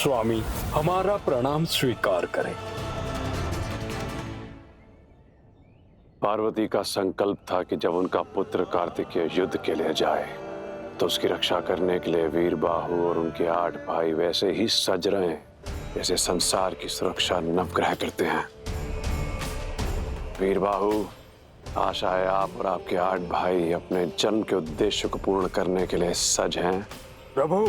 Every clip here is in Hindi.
स्वामी, हमारा प्रणाम स्वीकार करें। पार्वती का संकल्प था कि जब उनका पुत्र कार्तिकेय युद्ध के लिए जाए तो उसकी रक्षा करने के लिए वीर बाहु और उनके 8 भाई वैसे ही सज रहे जैसे संसार की सुरक्षा नवग्रह करते हैं। वीर बाहु, आशा है आप और आपके 8 भाई अपने जन्म के उद्देश्य को पूर्ण करने के लिए सज हैं। प्रभु,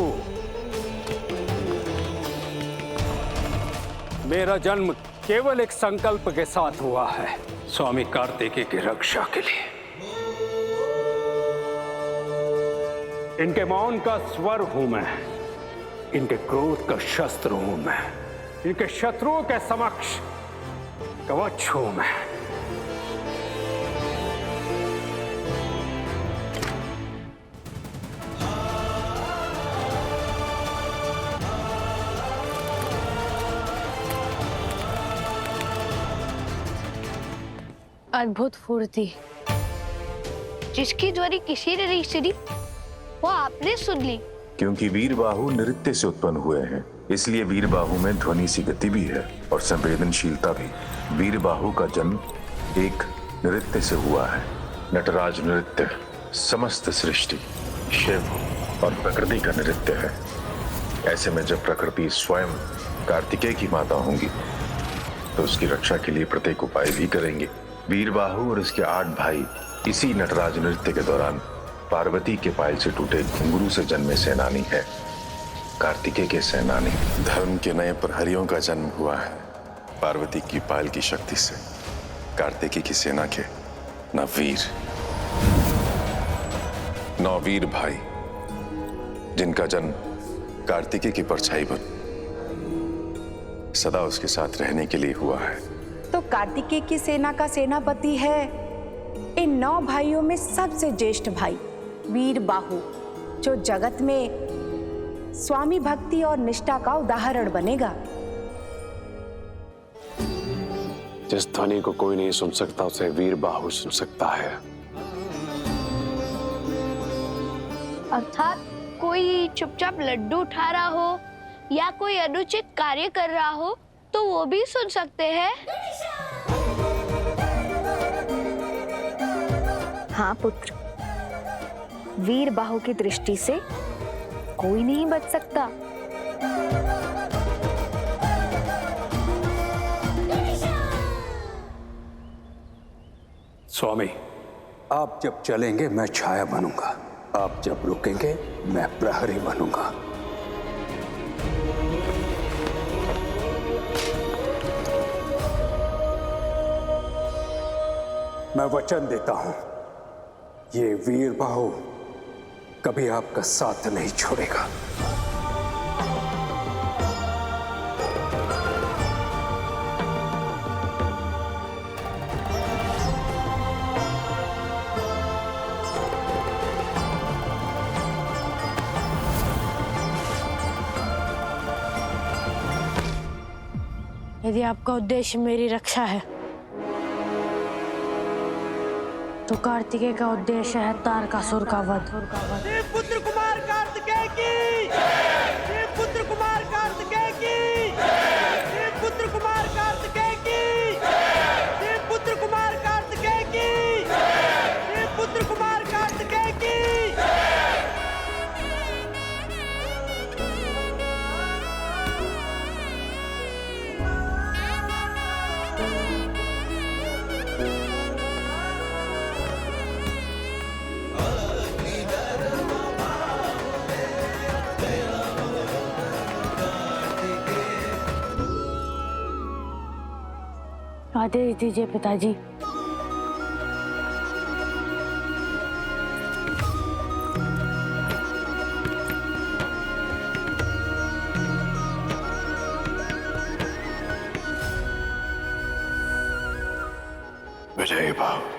मेरा जन्म केवल एक संकल्प के साथ हुआ है, स्वामी कार्तिकेय की रक्षा के लिए। इनके मौन का स्वर हूं मैं, इनके क्रोध का शस्त्र हूं मैं, इनके शत्रुओं के समक्ष कवच हूं मैं। अद्भुत फुर्ती, जिसकी ध्वनि किसी ने नहीं सुनी वो आपने सुन ली। क्योंकि वीर बाहु नृत्य से उत्पन्न हुए हैं, इसलिए वीर बाहु में ध्वनि सी गति भी है और संवेदनशीलता भी। वीर बाहु का जन्म एक नृत्य से हुआ है। नटराज नृत्य समस्त सृष्टि, शिव और प्रकृति का नृत्य है। ऐसे में जब प्रकृति स्वयं कार्तिकेय की माता होंगी तो उसकी रक्षा के लिए प्रत्येक उपाय भी करेंगे। वीर बाहु और इसके 8 भाई इसी नटराज नृत्य के दौरान पार्वती के पायल से टूटे घुंघरू से जन्मे सेनानी है। कार्तिकेय के सेनानी। धर्म के नए प्रहरियों का जन्म हुआ है पार्वती की पायल की शक्ति से। कार्तिकेय की सेना के 9 वीर, 9 वीर भाई जिनका जन्म कार्तिकेय की परछाई बन सदा उसके साथ रहने के लिए हुआ है। तो कार्तिकेय की सेना का सेनापति है इन 9 भाइयों में सबसे ज्येष्ठ भाई वीर बाहु, जो जगत में स्वामी भक्ति और निष्ठा का उदाहरण बनेगा। जिस ध्वनि को कोई नहीं सुन सकता उसे वीर बाहु सुन सकता है। अर्थात कोई चुपचाप लड्डू उठा रहा हो या कोई अनुचित कार्य कर रहा हो तो वो भी सुन सकते हैं। हाँ पुत्र, वीर बाहु की दृष्टि से कोई नहीं बच सकता। स्वामी, आप जब चलेंगे मैं छाया बनूंगा, आप जब रुकेंगे मैं प्रहरी बनूंगा। मैं वचन देता हूं, ये वीर बाहु कभी आपका साथ नहीं छोड़ेगा। यदि आपका उद्देश्य मेरी रक्षा है तो कार्तिकेय का उद्देश्य है तारकासुर का वध। पुत्र कुमार कार्तिकेय की, पुत्र कुमार कार्तिकेय की, पुत्र कुमार कार्तिकेय की, पुत्र कुमार कार्तिकेय की, पुत्र कुमार कार्तिकेय की। आदेश दीजिए पिताजी। विजय बाहु,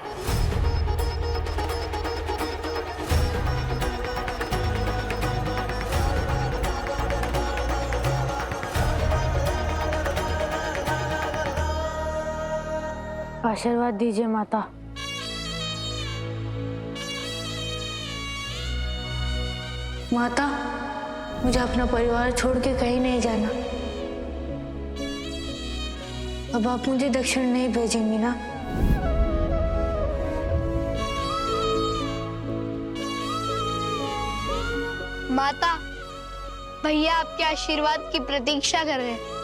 आशीर्वाद दीजिए माता। माता, मुझे अपना परिवार छोड़ के कहीं नहीं जाना। अब आप मुझे दक्षिण नहीं भेजेंगी ना? माता, भैया आपके आशीर्वाद की प्रतीक्षा कर रहे हैं।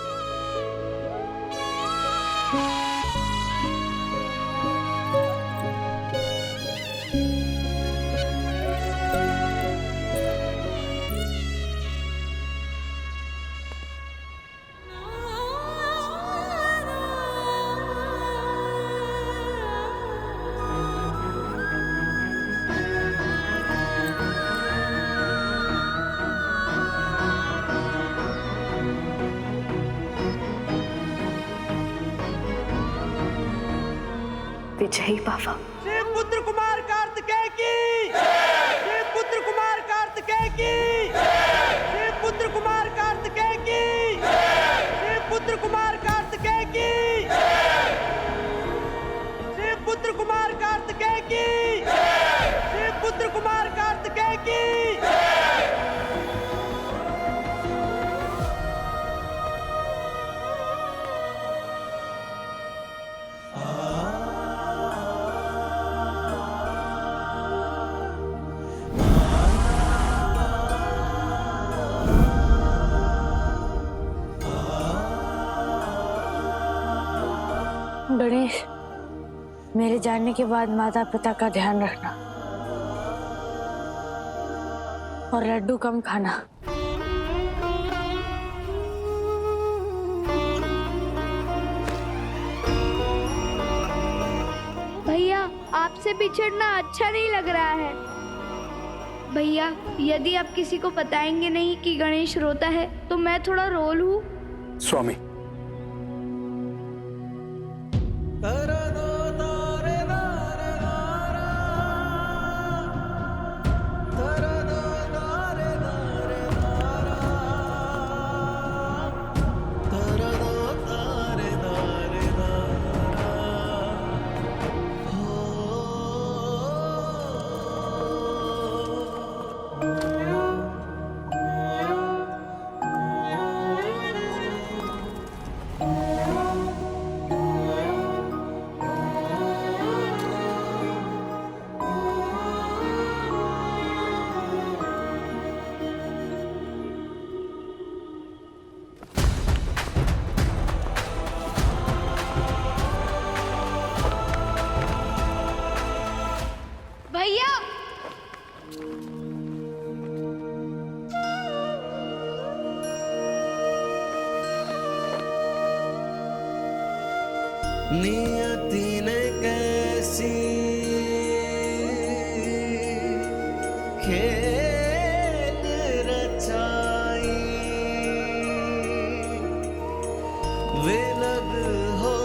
विजयी बाबा। शिवपुत्र कुमार कार्तिकेय की, शिवपुत्र कुमार कार्तिकेय की, शिवपुत्र कुमार कार्तिकेय की, शिवपुत्र कुमार कार्तिकेय की, शिवपुत्र कुमार कार्तिकेय की, शिवपुत्र कुमार कार्तिकेय की। गणेश, मेरे जाने के बाद माता पिता का ध्यान रखना और लड्डू कम खाना। भैया, आपसे बिछड़ना अच्छा नहीं लग रहा है। भैया, यदि आप किसी को बताएंगे नहीं कि गणेश रोता है तो मैं थोड़ा रो लूं। स्वामी, भैया, नियति ने कैसी खेल रचाई, विलग हो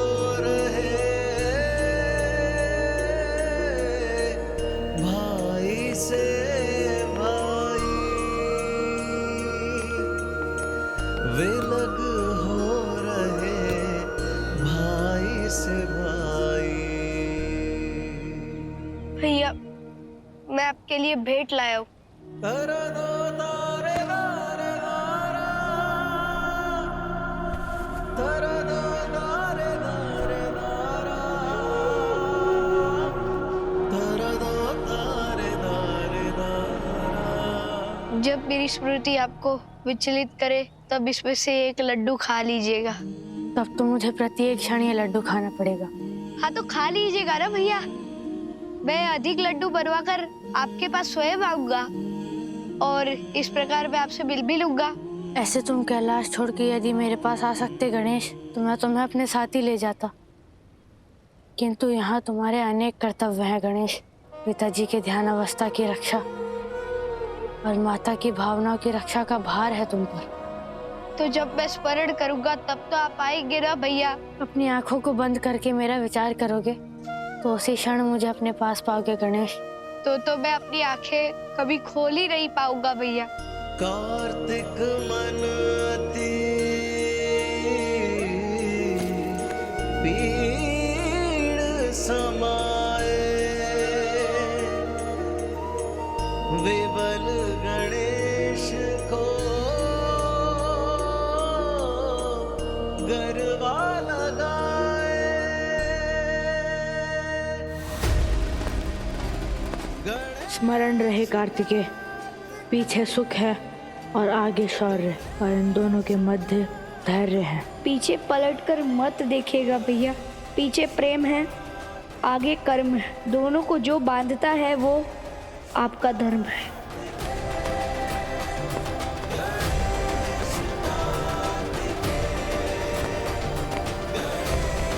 रहे भाई से भाई, विलग हो रहे भाई से भाई। भैया, मैं आपके लिए भेंट लाया हूँ। जब मेरी स्मृति आपको विचलित करे तब इसमें से एक लड्डू खा लीजिएगा। तब तो मुझे प्रत्येक क्षण ये लड्डू खाना पड़ेगा। हाँ तो खा लीजिएगा ना भैया। मैं अधिक लड्डू बनवा कर आपके पास स्वयं आऊंगा और इस प्रकार मैं आपसे मिल भी लूंगा। ऐसे तुम कैलाश छोड़ के यदि मेरे पास आ सकते गणेश, तो मैं तुम्हें अपने साथ ही ले जाता। किंतु यहाँ तुम्हारे अनेक कर्तव्य हैं गणेश। पिताजी के ध्यान अवस्था की रक्षा और माता की भावनाओं की रक्षा का भार है तुम पर। तो जब मैं स्मरण करूंगा तब तो आप आएंगे ना भैया? अपनी आंखों को बंद करके मेरा विचार करोगे तो उसी क्षण मुझे अपने पास पाओगे गणेश। तो मैं अपनी आंखें कभी खोल ही नहीं पाऊंगा भैया। कार्तिक मन अति पीड़ समाए, विबल गणेश को स्मरण रहे कार्तिकेय, पीछे सुख है और आगे शौर्य, और इन दोनों के मध्य धैर्य है। पीछे पलटकर मत देखिएगा भैया, पीछे प्रेम है, आगे कर्म है। दोनों को जो बांधता है वो आपका धर्म है।